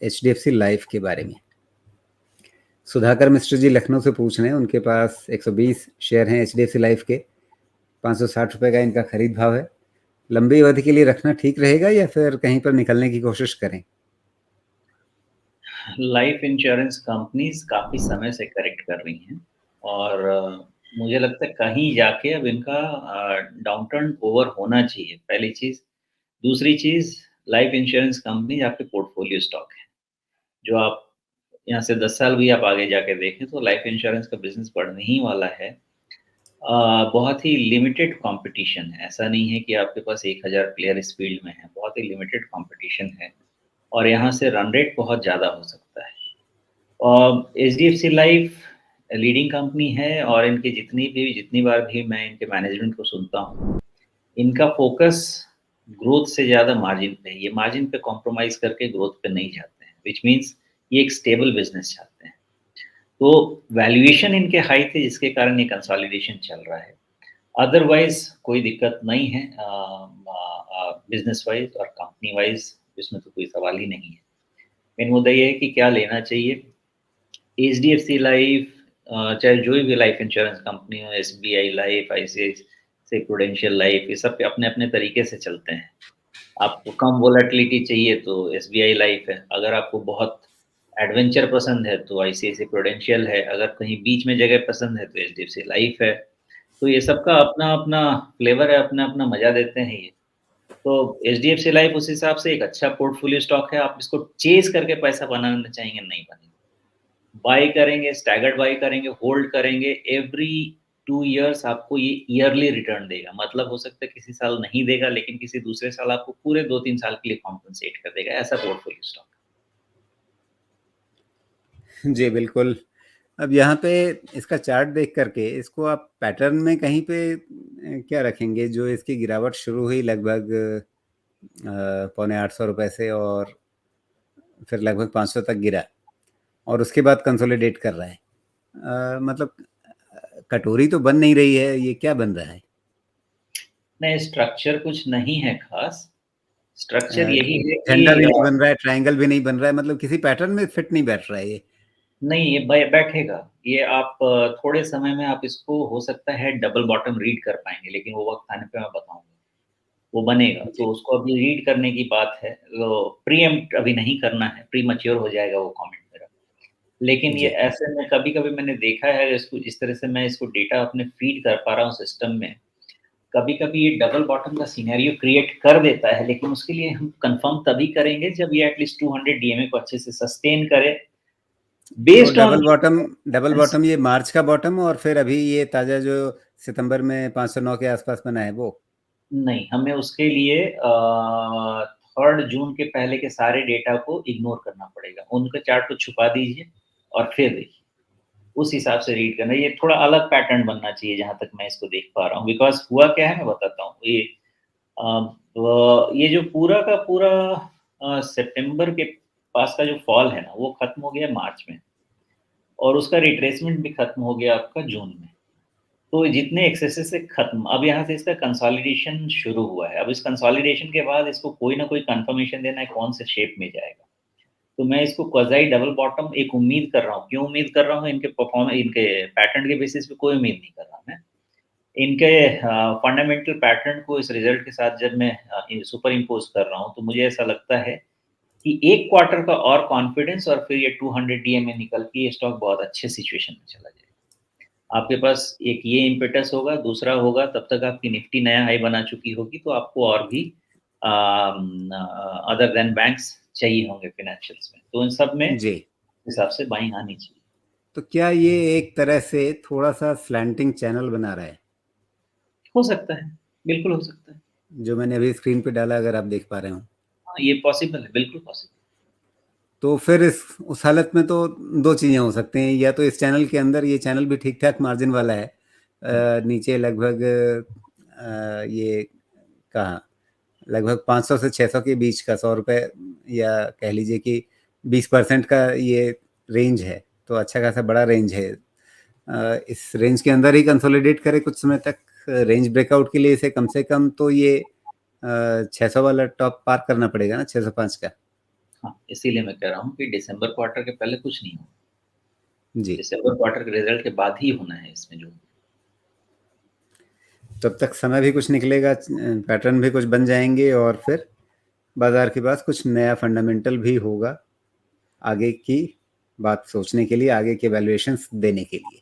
HDFC life के बारे में। सुधाकर मिश्र जी लखनऊ से पूछ रहे हैं, उनके पास 120 शेयर हैं एचडीएफसी लाइफ के, 560 रुपये का इनका खरीद भाव है। लंबी अवधि के लिए रखना ठीक रहेगा या फिर कहीं पर निकलने की कोशिश करें? लाइफ इंश्योरेंस कंपनीज काफ़ी समय से करेक्ट कर रही हैं और मुझे लगता है कहीं जाके अब इनका डाउनटर्न ओवर होना चाहिए, पहली चीज़। दूसरी चीज़, लाइफ इंश्योरेंस कंपनीज आपके पोर्टफोलियो स्टॉक है। जो आप यहाँ से 10 साल भी आप आगे जाके देखें तो लाइफ इंश्योरेंस का बिज़नेस बढ़ने ही वाला है। बहुत ही लिमिटेड कॉम्पिटिशन है, ऐसा नहीं है कि आपके पास 1000 प्लेयर इस फील्ड में हैं, बहुत ही लिमिटेड कॉम्पिटिशन है और यहाँ से रन रेट बहुत ज़्यादा हो सकता है। एचडीएफसी लाइफ लीडिंग कंपनी है और इनकी जितनी बार भी मैं इनके मैनेजमेंट को सुनता हूँ, इनका फ़ोकस ग्रोथ से ज़्यादा मार्जिन पे है। ये मार्जिन पे कॉम्प्रोमाइज़ करके ग्रोथ पे नहीं जाते हैं, व्हिच मीन्स ये एक स्टेबल बिज़नेस चाहते हैं। तो वैल्यूएशन इनके हाई थे जिसके कारण ये कंसोलिडेशन चल रहा है। अदरवाइज़ कोई दिक्कत नहीं है बिज़नेस वाइज़ और कंपनी वाइज़, इसमें तो कोई सवाल ही नहीं है। मेन मुद्दा ये है कि क्या लेना चाहिए। एचडीएफसी लाइफ चाहे जो भी लाइफ इंश्योरेंस कंपनी हो, SBI life, ICICI prudential life, ये सब अपने-अपने तरीके से चलते हैं। आपको कम वोलेटिलिटी चाहिए तो एसबीआई लाइफ है, अगर आपको बहुत एडवेंचर पसंद है तो आईसीआईसीआई प्रूडेंशियल है, अगर कहीं बीच में जगह पसंद है तो एचडीएफसी लाइफ है। तो ये सबका अपना-अपना फ्लेवर है, अपना-अपना मज़ा देते हैं ये। तो एचडीएफसी लाइफ उस हिसाब से एक अच्छा पोर्टफोलियो स्टॉक है, आप इसको चेज़ करके पैसा बनाना चाहेंगे, नहीं बनेगा। बाय करेंगे, स्टैगर्ड बाय करेंगे, होल्ड करेंगे, एवरी 2 इयर्स आपको ये ईयरली रिटर्न देगा। मतलब हो सकता है किसी साल नहीं देगा, लेकिन किसी दूसरे साल आपको पूरे 2-3 साल के लिए कॉम्पेंसेट कर देगा, ऐसा पोर्टफोलियो स्टॉक। जी, बिल्कुल। अब यहाँ पे इसका चार्ट देख करके इसको आप पैटर्न में कहीं पे क्या रखेंगे, जो इसकी गिरावट शुरू हुई लगभग पौने 800 रुपए से और फिर लगभग 500 तक गिरा और उसके बाद कंसोलिडेट कर रहा है। मतलब कटोरी तो बन नहीं रही है, ये क्या बन रहा है? नहीं, स्ट्रक्चर कुछ नहीं है खास। स्ट्रक्चर यही है झंडा भी कि नहीं बन रहा है, ट्रायंगल भी नहीं बन रहा है, मतलब किसी पैटर्न में फिट नहीं बैठ रहा है ये। नहीं, ये बैठेगा। ये आप थोड़े समय में आप इसको हो सकता है डबल बॉटम रीड कर पाएँगे, लेकिन वो वक़्त आने पे मैं बताऊँगा। वो बनेगा, जी। तो उसको अभी रीड करने की बात है। प्रीएम्प्ट अभी नहीं करना है, प्रीमैच्योर हो जाएगा वो कमेंट मेरा। लेकिन ये जी। ऐसे में कभी-कभी मैंने देखा है, इसको जिस तरह से मैं इसको डेटा अपने फीड कर पा रहा हूँ सिस्टम में, कभी-कभी ये डबल बॉटम का सिनेरियो क्रिएट कर देता है, लेकिन उसके लिए हम कन्फर्म तभी करेंगे जब ये एटलीस्ट 200 डीएमए को अच्छे से सस्टेन करे, तो बेस्ड ऑन डबल बॉटम ये मार्च का बॉटम और फिर अभी ये ताज़ा जो सितंबर में 509 के आसपास बना है वो? नहीं, हमें उसके लिए 3 जून के पहले के सारे डेटा को इग्नोर करना पड़ेगा। उनका चार्ट को छुपा दीजिए और फिर देखिए। उस हिसाब से रीड करना है। ये थोड़ा अलग पैटर्न बनना चाहिए जहाँ तक मैं इसको देख पा रहा हूँ। बिकॉज़ हुआ क्या है मैं बताता हूँ। ये जो पूरा का पूरा सितंबर के पास का जो फॉल है ना, वो खत्म हो गया मार्च में और उसका रिट्रेसमेंट भी खत्म हो गया आपका जून में। तो जितने एक्सेसेस से खत्म, अब यहाँ से इसका कंसोलिडेशन शुरू हुआ है। अब इस कंसोलिडेशन के बाद इसको कोई ना कोई कन्फर्मेशन देना है कौन से शेप में जाएगा। तो मैं इसको क्वाज़ी डबल बॉटम एक उम्मीद कर रहा हूँ। क्यों उम्मीद कर रहा हूँ? इनके पैटर्न के बेसिस पे कोई उम्मीद नहीं कर रहा मैं। इनके फंडामेंटल पैटर्न को इस रिज़ल्ट के साथ जब मैं सुपर इम्पोज़ कर रहा हूँ, तो मुझे ऐसा लगता है कि 1 क्वार्टर का और कॉन्फिडेंस और फिर ये 200 डीएमए निकल के ये स्टॉक बहुत अच्छे सिचुएशन में चला जाएगा। आपके पास एक ये इम्पेटस होगा, दूसरा होगा तब तक आपकी निफ्टी नया हाई बना चुकी होगी, तो आपको और भी अदर देन बैंक्स चाहिए होंगे फाइनेंशियल्स में। तो इन सब में जी। हिसाब से बाइंग आनी चाहिए। तो क्या ये एक तरह से थोड़ा-सा स्लैंटिंग चैनल बना रहा है? हो सकता है, बिल्कुल हो सकता है। जो मैंने अभी स्क्रीन पे डाला, अगर आप देख पा रहे हो। हाँ, ये पॉसिबल है, बिल्कुल पॉसिबल। तो फिर इस उस हालत में तो 2 चीज़ें हो सकती हैं, या तो इस चैनल के अंदर ये चैनल भी ठीक-ठाक मार्जिन वाला है। हुँ, नीचे लगभग ये कहाँ लगभग 500 से 600 के बीच का ₹100, या कह लीजिए कि 20% का ये रेंज है, तो अच्छा खासा बड़ा रेंज है। इस रेंज के अंदर ही कंसोलिडेट करे कुछ समय तक। रेंज ब्रेकआउट के लिए इसे कम से कम तो ये 600 वाला टॉप पार करना पड़ेगा ना, 605 का। हाँ, इसीलिए मैं कह रहा हूँ कि दिसंबर क्वार्टर के पहले कुछ नहीं होगा। जी। दिसंबर क्वार्टर के रिज़ल्ट के बाद ही होना है इसमें जो। तब तक समय भी कुछ निकलेगा, पैटर्न भी कुछ बन जाएँगे और फिर बाज़ार के पास कुछ नया फंडामेंटल भी होगा, आगे की बात सोचने के लिए, आगे के वैल्यूएशंस देने के लिए।